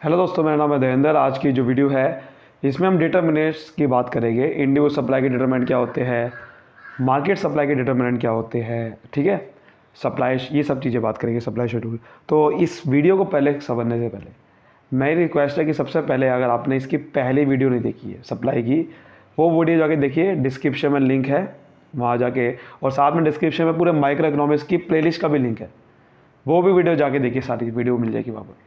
Hello दोस्तों, मेरा नाम है देवेंद्र। आज की जो वीडियो है इसमें हम डिटर्मिनेंट्स की बात करेंगे। इंडिविजुअल सप्लाई के डिटर्मिनेंट क्या होते हैं, मार्केट सप्लाई के डिटर्मिनेंट क्या होते हैं, ठीक है, सप्लाई, ये सब चीज़ें बात करेंगे, सप्लाई शेड्यूल। तो इस वीडियो को पहले समझने से पहले मेरी रिक्वेस्ट है कि सबसे पहले अगर आपने इसकी पहली वीडियो नहीं देखी है सप्लाई की, वो वीडियो जाके देखिए, डिस्क्रिप्शन में लिंक है वहाँ जाके, और साथ में डिस्क्रिप्शन में पूरे माइक्रो इकोनॉमिक्स की प्लेलिस्ट का भी लिंक है, वो भी वीडियो जाके देखिए, सारी वीडियो मिल जाएगी वहाँ पर।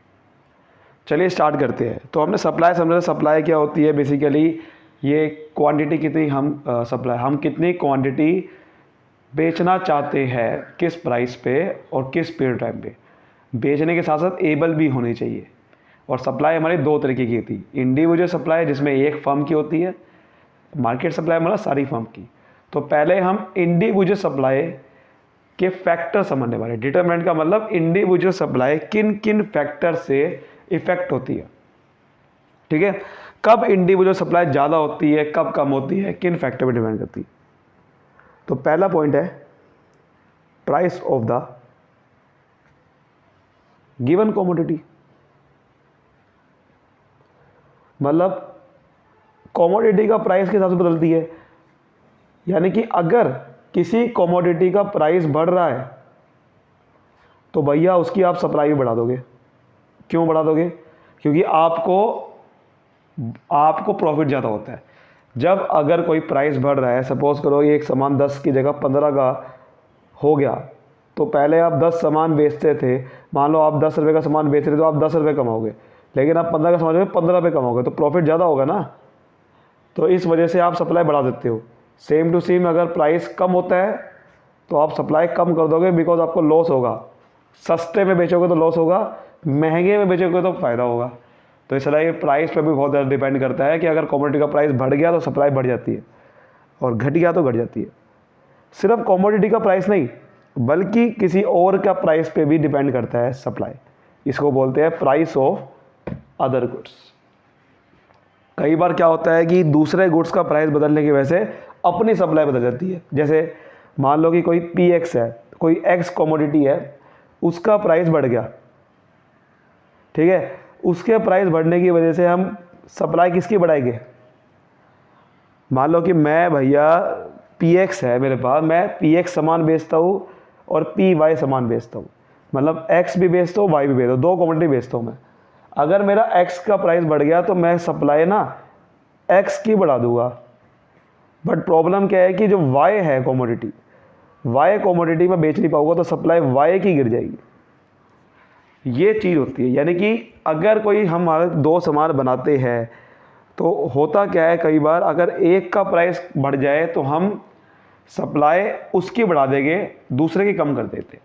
चलिए स्टार्ट करते हैं। तो हमने सप्लाई समझा। सप्लाई क्या होती है, बेसिकली ये क्वांटिटी कितनी हम कितनी क्वांटिटी बेचना चाहते हैं, किस प्राइस पे और किस पीरियड टाइम पे। बेचने के साथ साथ एबल भी होनी चाहिए। और सप्लाई हमारी दो तरीके की होती है, इंडिविजुअल सप्लाई जिसमें एक फर्म की होती है, मार्केट सप्लाई मतलब सारी फर्म की। तो पहले हम इंडिविजुअल सप्लाई के फैक्टर समझने वाले। डिटरमिनेंट का मतलब इंडिविजुअल सप्लाई किन किन फैक्टर से इफेक्ट होती है, ठीक है। कब इंडिविजुअल सप्लाई ज़्यादा होती है, कब कम होती है, किन फैक्टर पर डिपेंड करती है। तो पहला पॉइंट है price of the given commodity. मतलब कमोडिटी का प्राइस के हिसाब से बदलती है। यानी कि अगर किसी कमोडिटी का प्राइस बढ़ रहा है तो भैया उसकी आप सप्लाई भी बढ़ा दोगे। क्यों बढ़ा दोगे? क्योंकि आपको प्रॉफिट ज़्यादा होता है जब अगर कोई प्राइस बढ़ रहा है। सपोज करो एक सामान 10 की जगह 15 का हो गया, तो पहले आप 10 सामान बेचते थे, मान लो आप 10 रुपये का सामान बेच रहे, तो आप 10 रुपये कमाओगे, लेकिन आप 15 का सामान 15 रुपये कमाओगे, तो प्रॉफिट ज़्यादा होगा ना। तो इस वजह से आप सप्लाई बढ़ा देते हो। सेम टू सेम अगर प्राइस कम होता है तो आप सप्लाई कम कर दोगे, बिकॉज आपको लॉस होगा। सस्ते में बेचोगे तो लॉस होगा, महंगे में बेचोगे तो फ़ायदा होगा। तो इसलिए प्राइस पर भी बहुत ज़्यादा डिपेंड करता है कि अगर कमोडिटी का प्राइस बढ़ गया तो सप्लाई बढ़ जाती है, और घट गया तो घट जाती है। सिर्फ कमोडिटी का प्राइस नहीं, बल्कि किसी और का प्राइस पे भी डिपेंड करता है सप्लाई। इसको बोलते हैं प्राइस ऑफ अदर गुड्स। कई बार क्या होता है कि दूसरे गुड्स का प्राइस बदलने की वजह से अपनी सप्लाई बदल जाती है। जैसे मान लो कि कोई PX है, कोई X कमोडिटी है, उसका प्राइस बढ़ गया, ठीक है। उसके प्राइस बढ़ने की वजह से हम सप्लाई किसकी बढ़ाएंगे? मान लो कि मैं भैया PX है मेरे पास, मैं PX सामान बेचता हूँ और PY सामान बेचता हूँ, मतलब X भी बेचता हूँ, Y भी बेचता हूँ, दो कमोडिटी बेचता हूँ मैं। अगर मेरा X का प्राइस बढ़ गया तो मैं सप्लाई ना X की बढ़ा दूंगा। बट प्रॉब्लम क्या है कि जो Y है कमोडिटी, Y कमोडिटी में बेच नहीं पाऊंगा, तो सप्लाई Y की गिर जाएगी। ये चीज़ होती है। यानी कि अगर कोई हम हमारे दो सामान बनाते हैं तो होता क्या है, कई बार अगर एक का प्राइस बढ़ जाए तो हम सप्लाई उसकी बढ़ा देंगे, दूसरे की कम कर देते।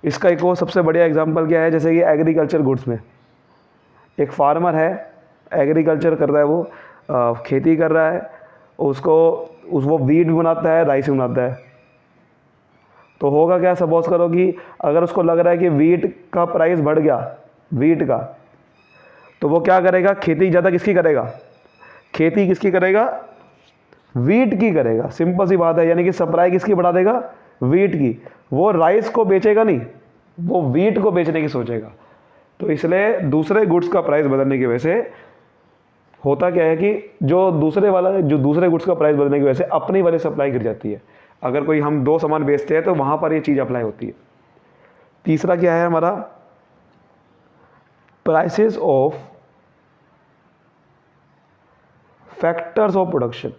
इसका एक और सबसे बढ़िया एग्जांपल क्या है, जैसे कि एग्रीकल्चर गुड्स में एक फार्मर है, एग्रीकल्चर कर रहा है, वो खेती कर रहा है, वो वीट भी बनाता है, राइस भी बनाता है। तो होगा क्या, सपोज करो कि अगर उसको लग रहा है कि वीट का प्राइस बढ़ गया, वीट का, तो वो क्या करेगा, खेती ज़्यादा किसकी करेगा? खेती किसकी करेगा? वीट की करेगा। सिंपल सी बात है। यानी कि सप्लाई किसकी बढ़ा देगा? वीट की। वो राइस को बेचेगा नहीं, वो वीट को बेचने की सोचेगा। तो इसलिए दूसरे गुड्स का प्राइस बदलने की वजह से होता क्या है कि जो दूसरे गुड्स का प्राइस बदलने की वजह से अपनी वाली सप्लाई गिर जाती है। अगर कोई हम दो सामान बेचते हैं तो वहाँ पर ये चीज़ अप्लाई होती है। तीसरा क्या है हमारा, prices of factors of production.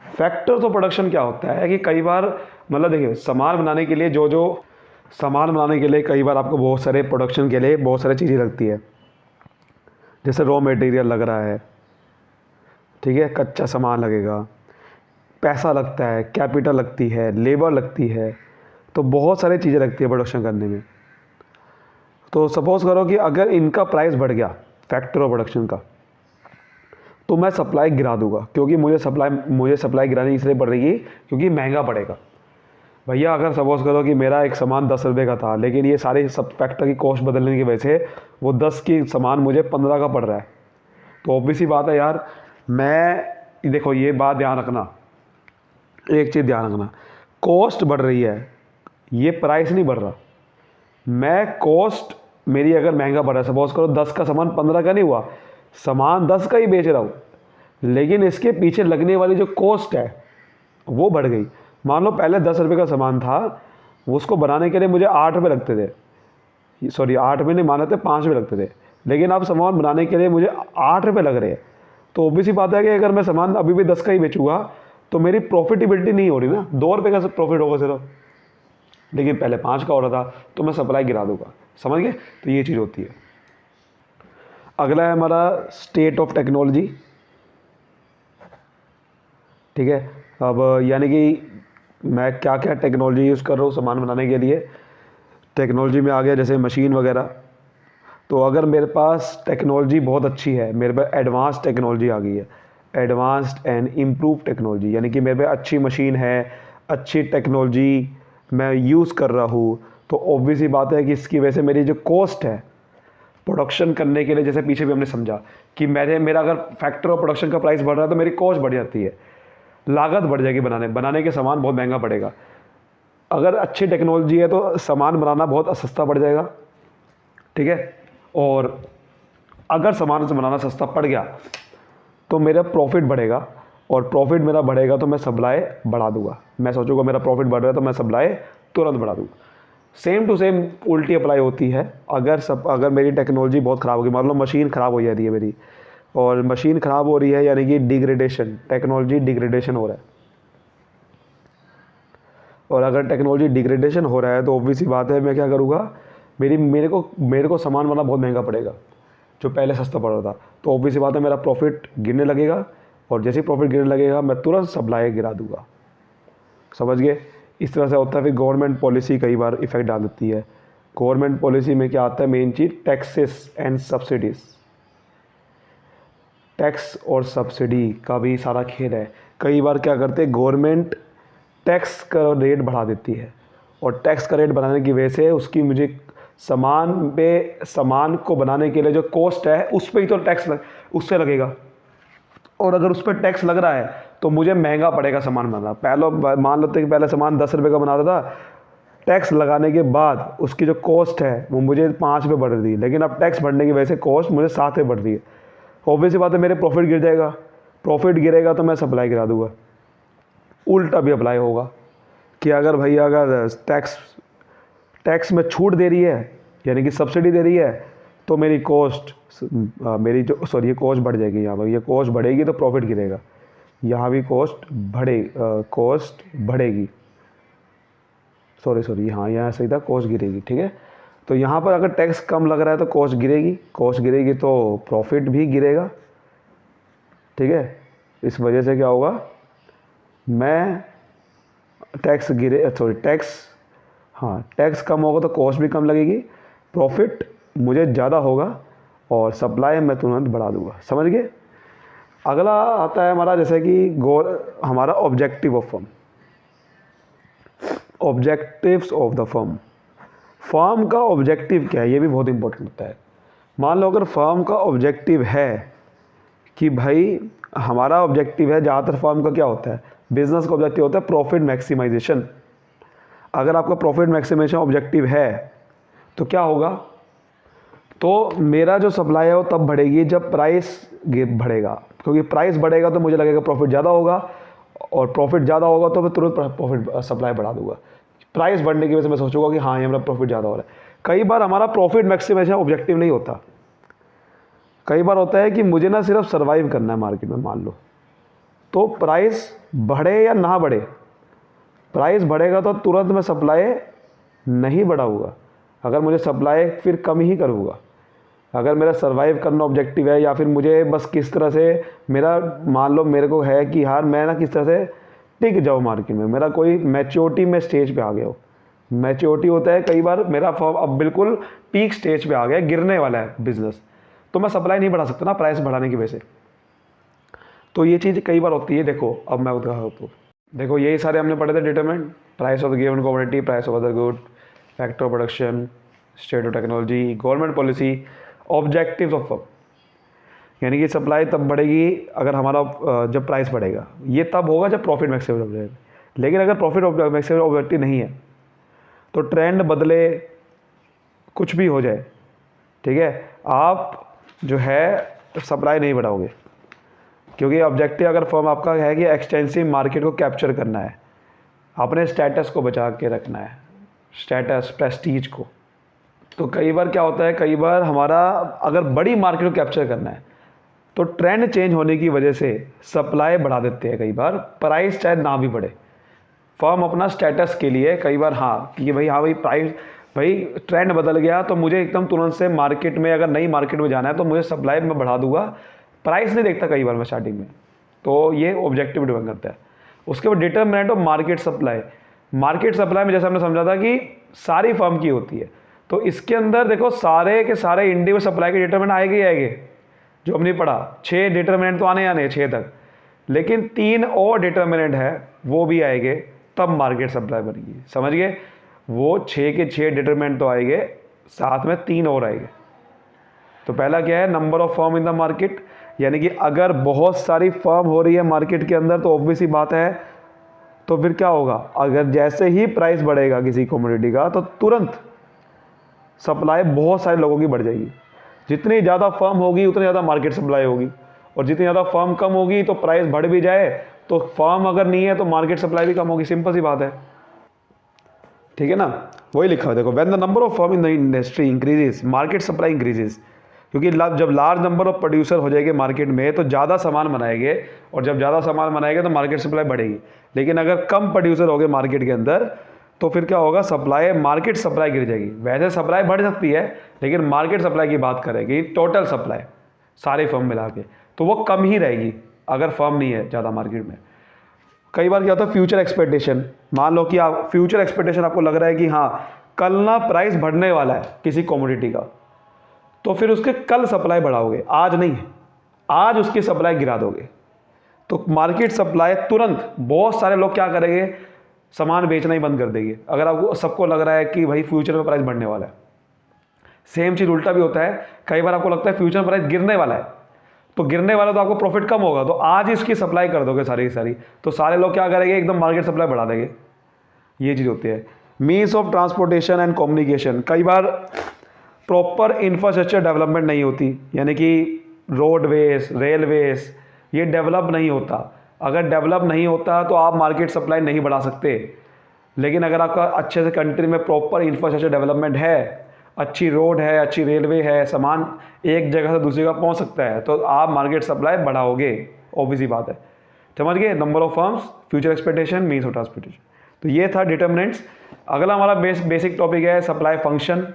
Factors of production क्या होता है कि कई बार, मतलब देखिए, सामान बनाने के लिए कई बार आपको बहुत सारे प्रोडक्शन के लिए बहुत सारी चीज़ें लगती है। जैसे रॉ मटेरियल लग रहा है, ठीक है, कच्चा सामान लगेगा, पैसा लगता है, कैपिटल लगती है, लेबर लगती है, तो बहुत सारी चीज़ें लगती है प्रोडक्शन करने में। तो सपोज़ करो कि अगर इनका प्राइस बढ़ गया, फैक्टर ऑफ प्रोडक्शन का, तो मैं सप्लाई गिरा दूंगा। क्योंकि मुझे सप्लाई गिरानी इसलिए पड़ रही है क्योंकि महंगा पड़ेगा। भैया अगर सपोज़ करो कि मेरा एक सामान 10 रुपये का था, लेकिन ये सारे सब फैक्टर की कॉस्ट बदलने की वजह से वो 10 की सामान मुझे 15 का पड़ रहा है, तो ऑब्वियस सी बात है यार, देखो ये बात ध्यान रखना, एक चीज़ ध्यान रखना, कॉस्ट बढ़ रही है, ये प्राइस नहीं बढ़ रहा। मैं कॉस्ट मेरी अगर महंगा पड़ रहा है, सपोज करो 10 का सामान 15 का नहीं हुआ, सामान 10 का ही बेच रहा हूँ, लेकिन इसके पीछे लगने वाली जो कॉस्ट है वो बढ़ गई। मान लो पहले 10 रुपये का सामान था, उसको बनाने के लिए मुझे 8 रुपये लगते थे, सॉरी 8 रुपये नहीं मानते, 5 रुपये लगते थे, लेकिन अब सामान बनाने के लिए मुझे 8 रुपये लग रहे हैं। तो ऑब्वियसली बात है कि अगर मैं सामान अभी भी 10 का ही बेचूंगा तो मेरी प्रॉफिटेबिलिटी नहीं हो रही ना, 2 रुपये का प्रॉफिट होगा सिर्फ, लेकिन पहले 5 का हो रहा था, तो मैं सप्लाई गिरा दूंगा। समझ गए? तो ये चीज़ होती है। अगला है हमारा स्टेट ऑफ टेक्नोलॉजी। ठीक है, अब यानी कि मैं क्या क्या टेक्नोलॉजी यूज़ कर रहा हूँ सामान बनाने के लिए। टेक्नोलॉजी में आ गया जैसे मशीन वगैरह। तो अगर मेरे पास टेक्नोलॉजी बहुत अच्छी है, मेरे पास एडवांस टेक्नोलॉजी आ गई है, एडवांस्ड एंड इम्प्रूव टेक्नोलॉजी, यानी कि मेरे पास अच्छी मशीन है, अच्छी टेक्नोलॉजी मैं यूज़ कर रहा हूँ, तो ऑब्वियसली बात है कि इसकी वजह से मेरी जो कॉस्ट है प्रोडक्शन करने के लिए, जैसे पीछे भी हमने समझा कि मेरा अगर फैक्टर ऑफ प्रोडक्शन का प्राइस बढ़ रहा है तो मेरी कॉस्ट बढ़ जाती है, लागत बढ़ जाएगी, बनाने के सामान बहुत महंगा पड़ेगा। अगर अच्छी टेक्नोलॉजी है तो सामान बनाना बहुत सस्ता पड़ जाएगा। ठीक है, और अगर सामान से बनाना सस्ता पड़ गया तो मेरा प्रॉफिट बढ़ेगा, और प्रॉफिट मेरा बढ़ेगा तो मैं सप्लाई बढ़ा दूंगा। मैं सोचूंगा मेरा प्रॉफिट बढ़ रहा है तो मैं सप्लाई तुरंत बढ़ा दूंगा। सेम टू सेम उल्टी अप्लाई होती है। अगर मेरी टेक्नोलॉजी बहुत ख़राब होगी, मान लो मशीन ख़राब हो जाती है मेरी, और मशीन ख़राब हो रही है यानी कि डिग्रेडेशन, टेक्नोलॉजी डिग्रेडेशन हो रहा है, और अगर टेक्नोलॉजी डिग्रेडेशन हो रहा है तो ऑब्वियसली बात है मैं क्या करूँगा, मेरे को सामान बनाना बहुत महंगा पड़ेगा जो पहले सस्ता पड़ रहा था। तो ऑब्वियसली बात है मेरा प्रॉफिट गिरने लगेगा, और जैसे ही प्रॉफिट गिरने लगेगा मैं तुरंत सप्लाई गिरा दूंगा। समझ गए? इस तरह से होता है। फिर गवर्नमेंट पॉलिसी कई बार इफेक्ट डाल देती है। गवर्नमेंट पॉलिसी में क्या आता है, main cheese taxes and subsidies. Tax और सब्सिडी का भी सारा खेल है। कई बार क्या करते हैं, गवर्नमेंट टैक्स का रेट बढ़ा देती है, और टैक्स का रेट बढ़ाने की वजह से उसकी मुझे सामान को बनाने के लिए जो कॉस्ट है उस पर ही तो टैक्स उससे लगेगा, और अगर उस पर टैक्स लग रहा है तो मुझे महंगा पड़ेगा सामान बनाना। पहले मान लेते हैं कि पहले सामान 10 रुपये का बना रहा था, टैक्स लगाने के बाद उसकी जो कॉस्ट है वो मुझे 5 रुपये बढ़ रही है, लेकिन अब टैक्स बढ़ने की वजह से कॉस्ट मुझे 7 रुपये बढ़ रही है। ऑब्वियसली बात है मेरे प्रॉफिट गिर जाएगा, प्रॉफिट गिरेगा तो मैं सप्लाई गिरा दूंगा। उल्टा भी अप्लाई होगा कि अगर भैया अगर टैक्स में छूट दे रही है यानी कि सब्सिडी दे रही है तो मेरी कॉस्ट ये कॉस्ट बढ़ जाएगी। यहाँ पर ये कॉस्ट बढ़ेगी तो प्रॉफिट गिरेगा, यहाँ भी कॉस्ट बढ़ेगी, हाँ यहाँ सही था, कॉस्ट गिरेगी। ठीक है, तो यहाँ पर अगर टैक्स कम लग रहा है तो कॉस्ट गिरेगी तो प्रॉफिट भी गिरेगा। ठीक है, इस वजह से क्या होगा, मैं टैक्स कम होगा तो कॉस्ट भी कम लगेगी, प्रॉफिट मुझे ज़्यादा होगा, और सप्लाई मैं तुरंत बढ़ा दूंगा। समझ गए? अगला आता है हमारा जैसे कि हमारा objective of firm, objectives of the firm का ऑब्जेक्टिव क्या है, ये भी बहुत इंपॉर्टेंट होता है। मान लो अगर फर्म का ऑब्जेक्टिव है कि भाई हमारा ऑब्जेक्टिव है, ज़्यादातर फर्म का क्या होता है, बिजनेस का ऑब्जेक्टिव होता है प्रॉफिट मैक्सिमाइजेशन। अगर आपका प्रॉफिट मैक्सिमाइजेशन ऑब्जेक्टिव है तो क्या होगा, तो मेरा जो सप्लाई है वो तब बढ़ेगी जब प्राइस बढ़ेगा, क्योंकि प्राइस बढ़ेगा तो मुझे लगेगा प्रॉफिट ज़्यादा होगा, और प्रॉफिट ज़्यादा होगा तो मैं तुरंत प्रॉफिट सप्लाई बढ़ा दूंगा। प्राइस बढ़ने की वजह से मैं सोचूंगा कि हाँ ये मेरा प्रॉफिट ज़्यादा हो रहा है। कई बार हमारा प्रॉफिट मैक्सिमाइजेशन ऑब्जेक्टिव नहीं होता, कई बार होता है कि मुझे ना सिर्फ सर्वाइव करना है मार्केट में। मान लो तो प्राइस बढ़े या ना बढ़े, प्राइस बढ़ेगा तो तुरंत मैं सप्लाई नहीं बढ़ाऊँगा, अगर मुझे सप्लाई फिर कम ही करूँगा। अगर मेरा सर्वाइव करना ऑब्जेक्टिव है, या फिर मुझे बस किस तरह से मेरा मान लो मेरे को है कि यार मैं ना किस तरह से टिक जाऊँ मार्केट में, मेरा कोई मैच्योरिटी में स्टेज पे आ गया हो। मैच्योरिटी होता है कई बार मेरा फर्म अब बिल्कुल पीक स्टेज पे आ गया, गिरने वाला है बिजनेस, तो मैं सप्लाई नहीं बढ़ा सकता ना प्राइस बढ़ाने की वजह से। तो ये चीज़ कई बार होती है। देखो अब मैं तो देखो यही सारे हमने पढ़े थे determinant, price of the given commodity, price of other good, factor of production, state of technology, government policy, objectives of firm. यानी कि सप्लाई तब बढ़ेगी अगर हमारा जब प्राइस बढ़ेगा, ये तब होगा जब प्रॉफिट मैक्सिमम हो जाएगा। लेकिन अगर प्रॉफिट मैक्सिमम ऑब्जेक्टिव नहीं है तो ट्रेंड बदले, कुछ भी हो जाए, ठीक है, आप जो है सप्लाई नहीं बढ़ाओगे, क्योंकि ऑब्जेक्टिव अगर फर्म आपका है कि एक्सटेंसिव मार्केट को कैप्चर करना है, अपने स्टेटस को बचा के रखना है, स्टेटस प्रेस्टीज को। तो कई बार क्या होता है, कई बार हमारा अगर बड़ी मार्केट को कैप्चर करना है तो ट्रेंड चेंज होने की वजह से सप्लाई बढ़ा देते हैं, कई बार प्राइस चाहे ना भी बढ़े, फर्म अपना स्टेटस के लिए कई बार हाँ कि भाई हाँ भाई प्राइस, भाई ट्रेंड बदल गया तो मुझे एकदम तुरंत से मार्केट में, अगर नई मार्केट में जाना है तो मुझे सप्लाई में बढ़ा दूंगा, प्राइस नहीं देखता कई बार मैं स्टार्टिंग में। तो ये ऑब्जेक्टिव डिपेंड करता है। उसके बाद determinant of market supply. Market supply में जैसे हमने समझा था कि सारी फर्म की होती है, तो इसके अंदर देखो सारे के सारे इंडिविजुअल सप्लाई के डिटरमिनेंट आएंगे ही आएंगे, जो हमने पढ़ा 6 डिटरमिनेंट तो आने 6 तक, लेकिन 3 और डिटरमिनेंट है वो भी आएंगे, तब मार्केट सप्लाई बनेगी। समझ गए, वो 6 के 6 डिटरमिनेंट तो आएंगे, साथ में 3 और आएंगे। तो पहला क्या है, number of firm in the market, यानी कि अगर बहुत सारी फर्म हो रही है मार्केट के अंदर तो ऑब्वियस ही बात है, तो फिर क्या होगा, अगर जैसे ही प्राइस बढ़ेगा किसी कमोडिटी का तो तुरंत सप्लाई बहुत सारे लोगों की बढ़ जाएगी। जितनी ज़्यादा फर्म होगी उतनी ज़्यादा मार्केट सप्लाई होगी, और जितनी ज़्यादा फर्म कम होगी तो प्राइस बढ़ भी जाए तो फर्म अगर नहीं है तो मार्केट सप्लाई भी कम होगी, सिंपल सी बात है। ठीक है ना, वही लिखा है देखो, when the number of firm in the industry increases market supply increases, क्योंकि जब लार्ज नंबर ऑफ प्रोड्यूसर हो जाएंगे मार्केट में तो ज़्यादा सामान बनाएंगे, और जब ज़्यादा सामान बनाएंगे तो मार्केट सप्लाई बढ़ेगी। लेकिन अगर कम प्रोड्यूसर हो गए मार्केट के अंदर तो फिर क्या होगा, सप्लाई, मार्केट सप्लाई गिर जाएगी। वैसे सप्लाई बढ़ सकती है, लेकिन मार्केट सप्लाई की बात करेगी, टोटल सप्लाई सारी फर्म मिला के, तो वो कम ही रहेगी अगर फर्म नहीं है ज़्यादा मार्केट में। कई बार क्या होता है, फ्यूचर एक्सपेक्टेशन, मान लो कि आप फ्यूचर एक्सपेक्टेशन आपको लग रहा है कि हाँ कल ना प्राइस बढ़ने वाला है किसी कमोडिटी का, तो फिर उसके कल सप्लाई बढ़ाओगे, आज नहीं, आज उसकी सप्लाई गिरा दोगे, तो मार्केट सप्लाई तुरंत बहुत सारे लोग क्या करेंगे, सामान बेचना ही बंद कर देंगे। अगर आपको सबको लग रहा है कि भाई फ्यूचर में प्राइस बढ़ने वाला है, सेम चीज़ उल्टा भी होता है, कई बार आपको लगता है फ्यूचर में प्राइस गिरने वाला है, तो गिरने वाला तो आपको प्रॉफिट कम होगा, तो आज इसकी सप्लाई कर दोगे सारी की सारी, तो सारे लोग क्या करेंगे, एकदम मार्केट सप्लाई बढ़ा देंगे। ये चीज़ होती है। Means of transportation and communication, कई बार प्रॉपर इंफ्रास्ट्रक्चर डेवलपमेंट नहीं होती, यानी कि रोडवेज, रेलवेज, ये डेवलप नहीं होता। अगर डेवलप नहीं होता तो आप मार्केट सप्लाई नहीं बढ़ा सकते, लेकिन अगर आपका अच्छे से कंट्री में प्रॉपर इंफ्रास्ट्रक्चर डेवलपमेंट है, अच्छी रोड है, अच्छी रेलवे है, सामान एक जगह से दूसरी जगह पहुंच सकता है, तो आप मार्केट सप्लाई बढ़ाओगे, ऑब्वियसली बात है। समझ गए, number of firms, future expectation, means of transportation. तो ये था डिटर्मिनेंट्स। अगला हमारा बेसिक टॉपिक है सप्लाई फंक्शन।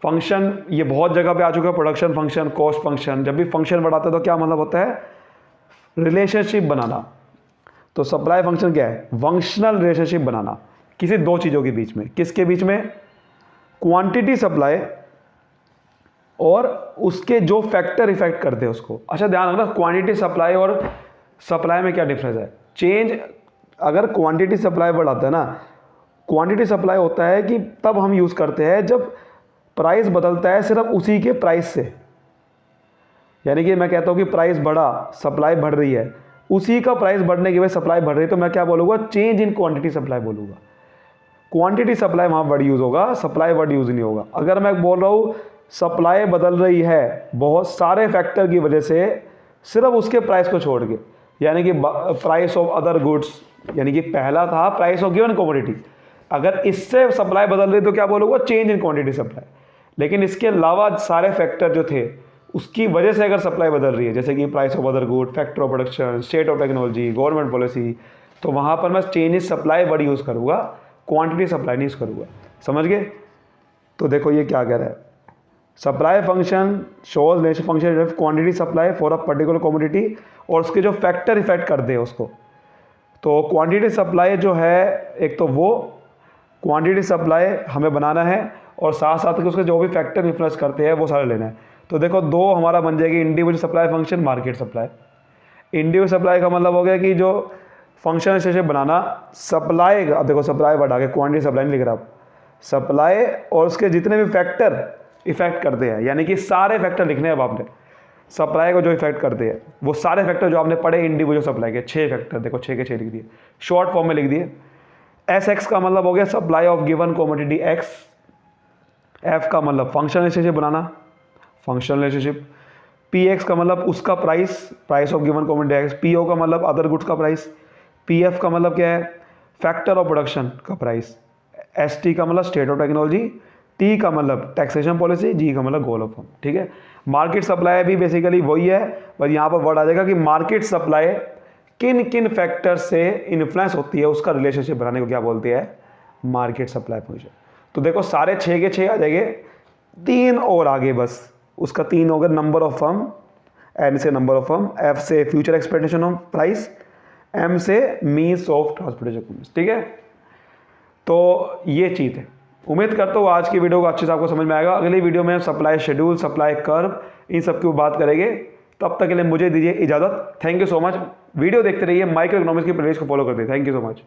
फंक्शन ये बहुत जगह पे आ चुका है, प्रोडक्शन फंक्शन, कॉस्ट फंक्शन। जब भी फंक्शन बढ़ाते हैं तो क्या मतलब होता है, रिलेशनशिप बनाना। तो सप्लाई फंक्शन क्या है, फंक्शनल रिलेशनशिप बनाना किसी दो चीज़ों के बीच में। किसके बीच में, क्वांटिटी सप्लाई और उसके जो फैक्टर इफेक्ट करते हैं उसको। अच्छा ध्यान रखना, क्वांटिटी सप्लाई और सप्लाई में क्या डिफरेंस है। चेंज, अगर क्वांटिटी सप्लाई बढ़ाता है ना, क्वांटिटी सप्लाई होता है कि तब हम यूज़ करते हैं जब प्राइस बदलता है सिर्फ उसी के प्राइस से। यानी कि मैं कहता हूँ कि प्राइस बढ़ा, सप्लाई बढ़ रही है, उसी का प्राइस बढ़ने की वजह सप्लाई बढ़ रही है, तो मैं क्या बोलूँगा, चेंज इन क्वांटिटी सप्लाई बोलूँगा। क्वांटिटी सप्लाई वहाँ वर्ड यूज़ होगा, सप्लाई वर्ड यूज़ नहीं होगा। अगर मैं बोल रहा हूँ सप्लाई बदल रही है बहुत सारे फैक्टर की वजह से, सिर्फ उसके प्राइस को छोड़ के, यानी कि प्राइस ऑफ अदर गुड्स, यानी कि पहला था प्राइस ऑफ गिवन कमोडिटी, अगर इससे सप्लाई बदल रही तो क्या बोलूँगा, चेंज इन क्वांटिटी सप्लाई। लेकिन इसके अलावा सारे फैक्टर जो थे उसकी वजह से अगर सप्लाई बदल रही है, जैसे कि price of other good, factor of production, state of technology, government policy, तो वहाँ पर मैं change in supply word use करूँगा, क्वांटिटी सप्लाई नहीं यूज़ करूँगा। समझ गए। तो देखो ये क्या कह रहा है, supply function shows relation function quantity supply for a particular commodity, और उसके जो फैक्टर इफेक्ट करते हैं उसको। तो क्वांटिटी सप्लाई जो है, एक तो वो क्वांटिटी सप्लाई हमें बनाना है, और साथ साथ के उसके जो भी फैक्टर इन्फ्लुएंस करते हैं वो सारे लेना है। तो देखो दो हमारा बन जाएगी, individual supply function, market supply. Individual supply का मतलब हो गया कि जो फंक्शन स्टेशन बनाना, सप्लाई, अब देखो सप्लाई बढ़ा के क्वांटिटी सप्लाई नहीं लिख रहा, सप्लाई और उसके जितने भी फैक्टर इफेक्ट करते हैं, यानी कि सारे फैक्टर लिखने हैं अब आपने, सप्लाई को जो इफेक्ट करते हैं वो सारे फैक्टर जो आपने पढ़े इंडिविजुअल सप्लाई के, 6 फैक्टर, देखो 6 के 6 लिख दिए, शॉर्ट फॉर्म में लिख दिए। एस एक्स का मतलब हो गया supply of given commodity X, F का मतलब फंक्शनल रिलेशनशिप बनाना, फंक्शनल रिलेशनशिप। पी एक्स का मतलब उसका price, price of given commodity X. P O का मतलब अदर गुड्स का प्राइस। पी एफ का मतलब क्या है, फैक्टर ऑफ प्रोडक्शन का प्राइस। एस टी का मतलब स्टेट ऑफ टेक्नोलॉजी। टी का मतलब टैक्सेशन पॉलिसी। जी का मतलब गोल ऑफ फर्म। ठीक है, मार्केट सप्लाई भी बेसिकली वही है, पर यहाँ पर वर्ड आ जाएगा कि मार्केट सप्लाई किन किन फैक्टर से इन्फ्लुएंस होती है, उसका रिलेशनशिप बनाने को क्या बोलते हैं, मार्केट सप्लाई फंक्शन। तो देखो सारे 6 के 6 आ जाएंगे, 3 और आगे बस, उसका 3 हो गया, नंबर ऑफ फर्म, एन से नंबर ऑफ फर्म, एफ से future expectation of price, M से मीन्स ऑफ ट्रांसपोर्टेशन। ठीक है, तो ये चीज़ है। उम्मीद करता हूँ आज की वीडियो को अच्छे से आपको समझ में आएगा। अगली वीडियो में सप्लाई शेड्यूल, सप्लाई कर्व, इन सब की बात करेंगे। तब तक के लिए मुझे दीजिए इजाज़त। Thank you so much. Video देखते रहिए, माइक्रो इकोनॉमिक्स की प्लेलिस्ट को फॉलो करते हैं। Thank you so much.